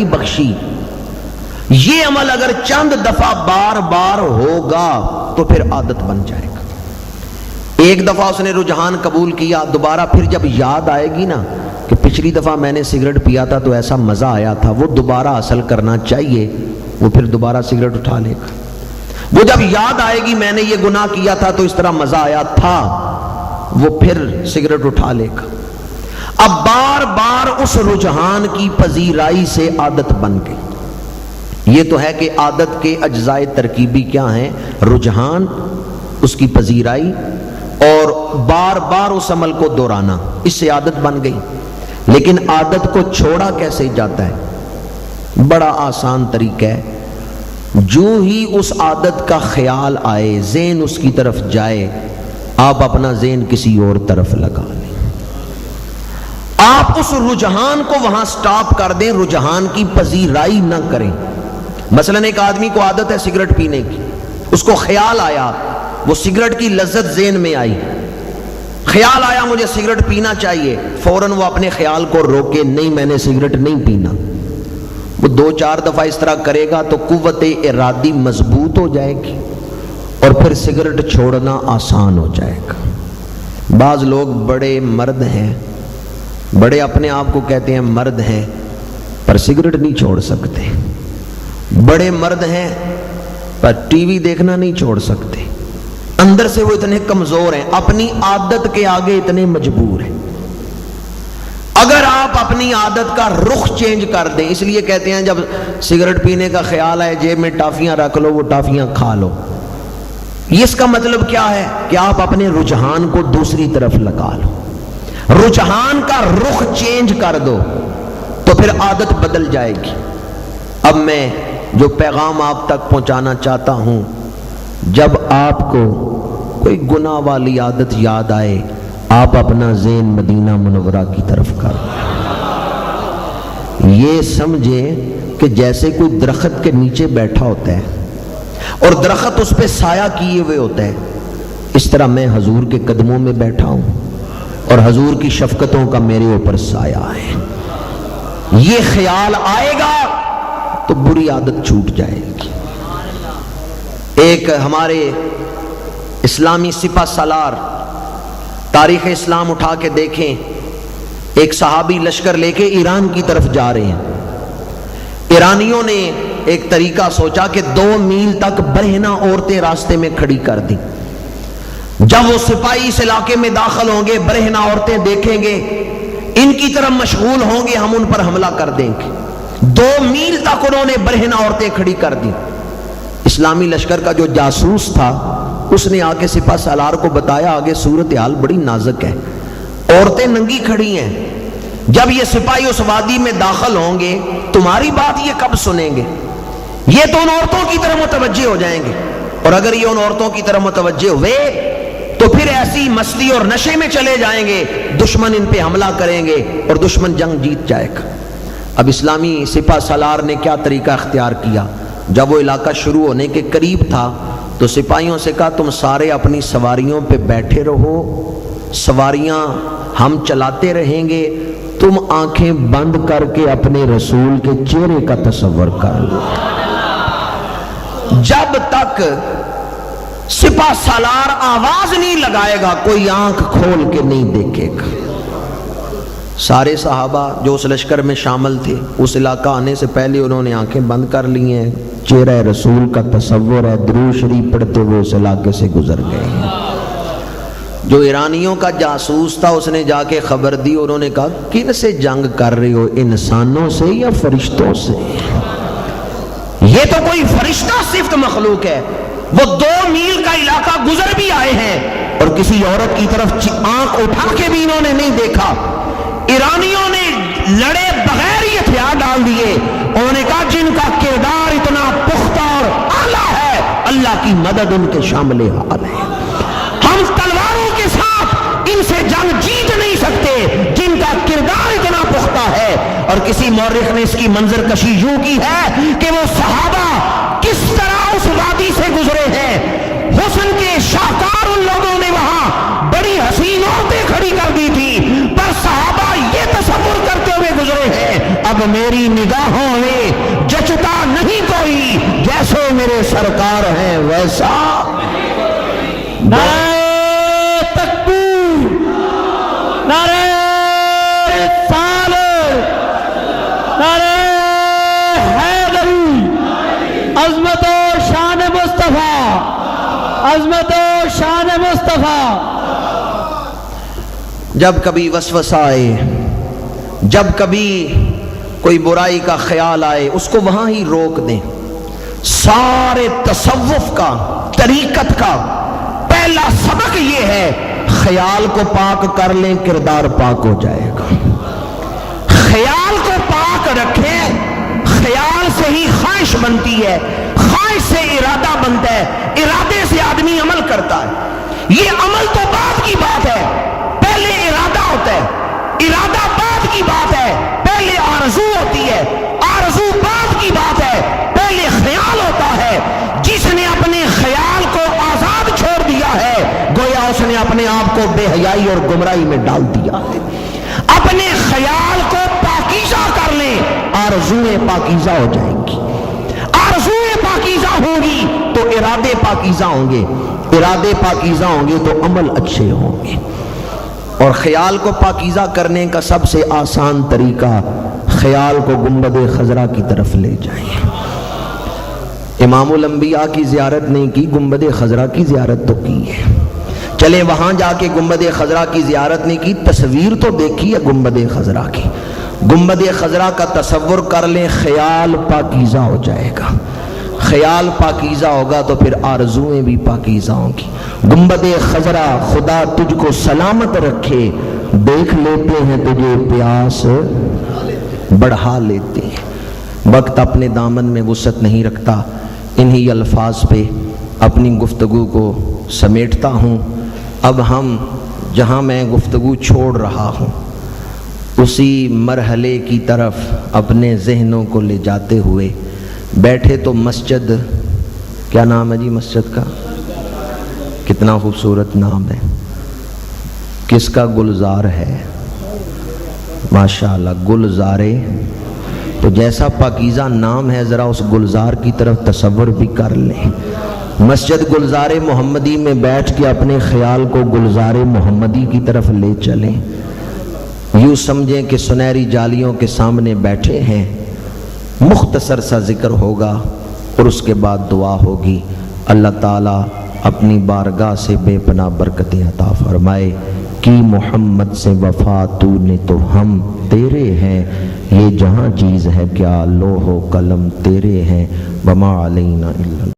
نہیں بخشی. یہ عمل اگر چند دفعہ بار بار ہوگا تو پھر عادت بن جائے گا. ایک دفعہ اس نے رجحان قبول کیا, دوبارہ پھر جب یاد آئے گی نا کہ پچھلی دفعہ میں نے سگریٹ پیا تھا تو ایسا مزہ آیا تھا, وہ دوبارہ حاصل کرنا چاہیے, وہ پھر دوبارہ سگریٹ اٹھا لے گا. وہ جب یاد آئے گی میں نے یہ گناہ کیا تھا تو اس طرح مزہ آیا تھا, وہ پھر سگریٹ اٹھا لے گا. اب بار بار اس رجحان کی پذیرائی سے عادت بن گئی. یہ تو ہے کہ عادت کے اجزائے ترکیبی کیا ہیں؟ رجحان, اس کی پذیرائی, اور بار بار اس عمل کو دہرانا, اس سے عادت بن گئی. لیکن عادت کو چھوڑا کیسے جاتا ہے؟ بڑا آسان طریقہ ہے. جو ہی اس عادت کا خیال آئے, ذہن اس کی طرف جائے, آپ اپنا ذہن کسی اور طرف لگا لیں. آپ اس رجحان کو وہاں سٹاپ کر دیں, رجحان کی پذیرائی نہ کریں. مثلا ایک آدمی کو عادت ہے سگریٹ پینے کی, اس کو خیال آیا, وہ سگریٹ کی لذت ذہن میں آئی, خیال آیا مجھے سگریٹ پینا چاہیے, فوراً وہ اپنے خیال کو روکے, نہیں میں نے سگریٹ نہیں پینا. وہ 2-4 دفعہ اس طرح کرے گا تو قوت ارادی مضبوط ہو جائے گی اور پھر سگریٹ چھوڑنا آسان ہو جائے گا. بعض لوگ بڑے مرد ہیں, بڑے اپنے آپ کو کہتے ہیں مرد ہیں, پر سگریٹ نہیں چھوڑ سکتے. بڑے مرد ہیں پر ٹی وی دیکھنا نہیں چھوڑ سکتے. اندر سے وہ اتنے کمزور ہیں, اپنی عادت کے آگے اتنے مجبور ہیں. اگر آپ اپنی عادت کا رخ چینج کر دیں, اس لیے کہتے ہیں جب سگریٹ پینے کا خیال آئے جیب میں ٹافیاں رکھ لو, وہ ٹافیاں کھا لو. یہ اس کا مطلب کیا ہے کہ آپ اپنے رجحان کو دوسری طرف لگا لو, رجحان کا رخ چینج کر دو تو پھر عادت بدل جائے گی. اب میں جو پیغام آپ تک پہنچانا چاہتا ہوں, جب آپ کو کوئی گناہ والی عادت یاد آئے, آپ اپنا ذہن مدینہ منورہ کی طرف کر دیں. یہ سمجھیں کہ جیسے کوئی درخت کے نیچے بیٹھا ہوتا ہے اور درخت اس پہ سایہ کیے ہوئے ہوتا ہے, اس طرح میں حضور کے قدموں میں بیٹھا ہوں اور حضور کی شفقتوں کا میرے اوپر سایہ ہے. یہ خیال آئے گا تو بری عادت چھوٹ جائے گی. ایک ہمارے اسلامی سپہ سالار, تاریخ اسلام اٹھا کے دیکھیں, ایک صحابی لشکر لے کے ایران کی طرف جا رہے ہیں. ایرانیوں نے ایک طریقہ سوچا کہ 2 میل تک برہنہ عورتیں راستے میں کھڑی کر دی. جب وہ سپاہی اس علاقے میں داخل ہوں گے, برہنہ عورتیں دیکھیں گے, ان کی طرف مشغول ہوں گے, ہم ان پر حملہ کر دیں گے. 2 میل تک انہوں نے برہنہ عورتیں کھڑی کر دی. اسلامی لشکر کا جو جاسوس تھا اس نے آ کے سپہ سالار کو بتایا, آگے صورتحال بڑی نازک ہے, عورتیں ننگی کھڑی ہیں, جب یہ سپاہی اس وادی میں داخل ہوں گے تمہاری بات یہ کب سنیں گے؟ یہ تو ان عورتوں کی طرف متوجہ ہو جائیں گے, اور اگر یہ ان عورتوں کی طرف متوجہ ہوئے تو پھر ایسی مستی اور نشے میں چلے جائیں گے, دشمن ان پہ حملہ کریں گے اور دشمن جنگ جیت جائے گا. اب اسلامی سپہ سالار نے کیا طریقہ اختیار کیا؟ جب وہ علاقہ شروع ہونے کے قریب تھا تو سپاہیوں سے کہا تم سارے اپنی سواریوں پہ بیٹھے رہو, سواریاں ہم چلاتے رہیں گے, تم آنکھیں بند کر کے اپنے رسول کے چہرے کا تصور کر لو. جب تک سپہ سالار آواز نہیں لگائے گا کوئی آنکھ کھول کے نہیں دیکھے گا. سارے صحابہ جو اس لشکر میں شامل تھے اس علاقہ آنے سے پہلے انہوں نے آنکھیں بند کر لی ہیں, چہرہ رسول کا تصور ہے, درود شریف پڑھتے ہوئے اس علاقے سے گزر گئے ہیں. جو ایرانیوں کا جاسوس تھا اس نے جا کے خبر دی, انہوں نے کہا کن سے جنگ کر رہے ہو, انسانوں سے یا فرشتوں سے؟ یہ تو کوئی فرشتہ صفت مخلوق ہے. وہ 2 میل کا علاقہ گزر بھی آئے ہیں اور کسی عورت کی طرف آنکھ اٹھا کے بھی انہوں نے نہیں دیکھا. ایرانیوں نے لڑے بغیر ہی ہتھیار ڈال دیے. انہوں نے کہا جن کا کردار اتنا پختہ اور اعلیٰ ہے اللہ کی مدد ان کے شامل حال ہے. ہم تلواروں کے ساتھ ان سے جنگ جیت نہیں سکتے جن کا کردار اتنا پختہ ہے. اور کسی مورخ نے اس کی منظر کشی یوں کی ہے کہ وہ صحابہ کس طرح اس وادی سے گزرے ہیں, حسن کے شاہکار ان لوگوں نے وہاں بڑی حسین عورتیں کھڑی کر دی تھی, پر صحابہ یہ تصور کرتے ہوئے گزرے ہیں اب میری نگاہوں میں سرکار ہیں ویسا۔ نعرہ تکبیر، نعرہ رسالت، نعرہ حیدری، عظمت و شان مصطفیٰ، عظمت و شان مصطفیٰ۔ جب کبھی وسوسہ آئے، جب کبھی کوئی برائی کا خیال آئے، اس کو وہاں ہی روک دیں۔ سارے تصوف کا، طریقت کا پہلا سبق یہ ہے، خیال کو پاک کر لیں، کردار پاک ہو جائے گا۔ خیال کو پاک رکھیں، خیال سے ہی خواہش بنتی ہے، خواہش سے ارادہ بنتا ہے، ارادے سے آدمی عمل کرتا ہے۔ یہ عمل تو بعد کی بات ہے، پہلے ارادہ ہوتا ہے، ارادہ بعد کی بات ہے، پہلے آرزو ہوتی ہے، آرزو بعد کی بات ہے، پہلے خیال ہوتا ہے۔ جس نے اپنے خیال کو آزاد چھوڑ دیا ہے، گویا اس نے اپنے آپ کو بے حیائی اور گمراہی میں ڈال دیا ہے۔ اپنے خیال کو پاکیزہ کر لیں، آرزویں پاکیزہ ہو جائیں گی۔ آرزویں پاکیزہ ہوں گی تو ارادے پاکیزہ ہوں گے، ارادے پاکیزہ ہوں گے تو عمل اچھے ہوں گے۔ اور خیال کو پاکیزہ کرنے کا سب سے آسان طریقہ، خیال کو گنبد خضرا کی طرف لے جائیں۔ امام الانبیاء کی زیارت نہیں کی، گنبد خضرا کی زیارت تو کی ہے۔ چلے وہاں جا کے گنبد خضرا کی زیارت نہیں کی، تصویر تو دیکھی ہے گنبد خضرا کی۔ گنبد خضرا کا تصور کر لیں، خیال پاکیزہ ہو جائے گا۔ خیال پاکیزہ ہوگا تو پھر آرزویں بھی پاکیزہ ہوں گی۔ گنبد خضرا، خدا تجھ کو سلامت رکھے، دیکھ لیتے ہیں تجھے پیاس بڑھا لیتے ہیں۔ وقت اپنے دامن میں وسعت نہیں رکھتا، انہی الفاظ پہ اپنی گفتگو کو سمیٹتا ہوں۔ اب ہم جہاں میں گفتگو چھوڑ رہا ہوں اسی مرحلے کی طرف اپنے ذہنوں کو لے جاتے ہوئے بیٹھے تو مسجد، کیا نام ہے جی مسجد کا؟ کتنا خوبصورت نام ہے، کس کا گلزار ہے؟ ماشاءاللہ گلزارے۔ تو جیسا پاکیزہ نام ہے، ذرا اس گلزار کی طرف تصور بھی کر لیں۔ مسجد گلزار محمدی میں بیٹھ کے اپنے خیال کو گلزار محمدی کی طرف لے چلیں۔ یوں سمجھیں کہ سنہری جالیوں کے سامنے بیٹھے ہیں، مختصر سا ذکر ہوگا اور اس کے بعد دعا ہوگی۔ اللہ تعالیٰ اپنی بارگاہ سے بے پناہ برکتیں عطا فرمائے۔ کی محمد سے وفا تو نے تو ہم تیرے ہیں، یہ جہاں چیز ہے کیا لوح و قلم تیرے ہیں، وما علینا الا